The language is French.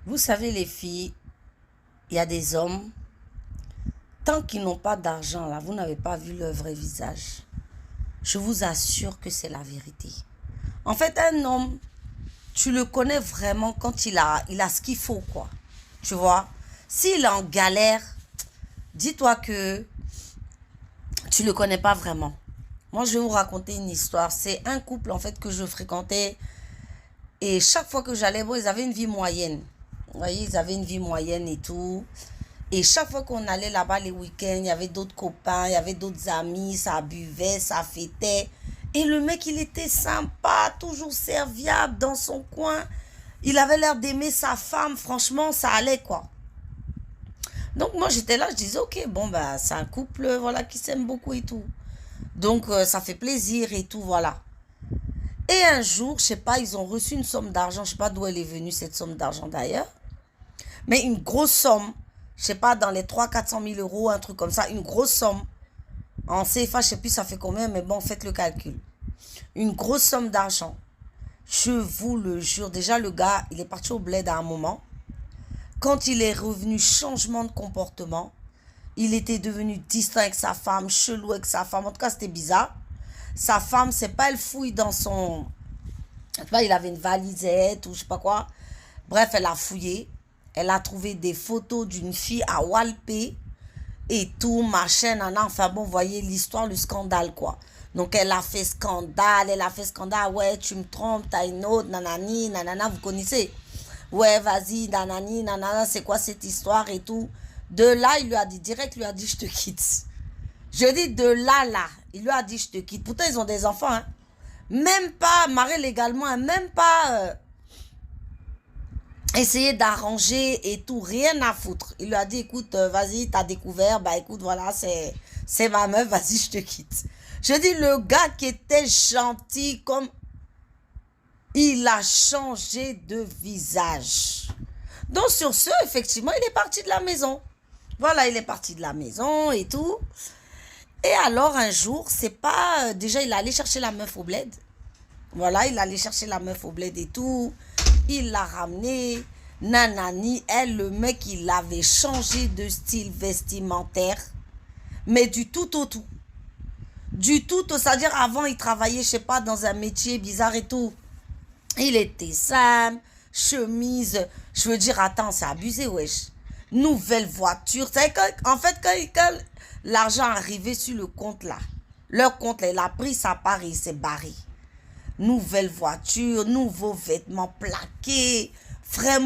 Vous savez, les filles, il y a des hommes, tant qu'ils n'ont pas d'argent, là, vous n'avez pas vu leur vrai visage. Je vous assure que c'est la vérité. En fait, un homme, tu le connais vraiment quand il a ce qu'il faut, quoi. Tu vois? S'il est en galère, dis-toi que tu le connais pas vraiment. Moi, je vais vous raconter une histoire. C'est un couple, en fait, que je fréquentais. Et chaque fois que j'allais, bon, ils avaient une vie moyenne. Vous voyez, ils avaient une vie moyenne et tout. Et chaque fois qu'on allait là-bas les week-ends, il y avait d'autres copains, il y avait d'autres amis, ça buvait, ça fêtait. Et le mec, il était sympa, toujours serviable dans son coin. Il avait l'air d'aimer sa femme, franchement, ça allait quoi. Donc moi, j'étais là, je disais, ok, bon, bah, c'est un couple, voilà, qui s'aime beaucoup et tout. Donc, ça fait plaisir et tout, voilà. Et un jour, je sais pas, ils ont reçu une somme d'argent, je sais pas d'où elle est venue, cette somme d'argent d'ailleurs. Mais une grosse somme, je sais pas, dans les 300 000 à 400 000 euros, un truc comme ça, une grosse somme. En CFA, je sais plus ça fait combien, mais bon, faites le calcul. Une grosse somme d'argent. Je vous le jure, déjà le gars, il est parti au bled à un moment. Quand il est revenu, changement de comportement. Il était devenu distant avec sa femme, chelou avec sa femme. En tout cas, c'était bizarre. Sa femme, c'est pas elle fouille dans son... Je sais pas, il avait une valisette ou je sais pas quoi. Bref, elle a fouillé. Elle a trouvé des photos d'une fille à Walpé et tout, machin, nana. Enfin bon, vous voyez l'histoire, le scandale, quoi. Donc, elle a fait scandale. Ouais, tu me trompes, t'as une autre, nanani, nanana, vous connaissez. Ouais, vas-y, nanani, nanana, c'est quoi cette histoire et tout. De là, il lui a dit, direct, il lui a dit, je te quitte. Je dis de là, il lui a dit, je te quitte. Pourtant, ils ont des enfants, hein. Même pas marié légalement, hein, même pas essayer d'arranger et tout, rien à foutre. Il lui a dit, écoute, vas-y, t'as découvert, bah écoute, voilà, c'est ma meuf, vas-y, je te quitte. Je dis, le gars qui était gentil, comme il a changé de visage. Donc sur ce, effectivement, il est parti de la maison. Voilà, il est parti de la maison et tout. Et alors un jour, c'est pas... déjà, il allait chercher la meuf au bled. Voilà, il allait chercher la meuf au bled et tout. Il l'a ramenée. Nanani, elle, le mec, il avait changé de style vestimentaire. Mais du tout au tout. Du tout au... C'est-à-dire, avant, il travaillait, je sais pas, dans un métier bizarre et tout. Il était simple, chemise. Je veux dire, attends, c'est abusé, wesh. Nouvelle voiture. En fait, quand l'argent arrivait sur le compte là, leur compte là, il a pris sa part et il s'est barré. Nouvelle voiture, nouveaux vêtements plaqués. Vraiment.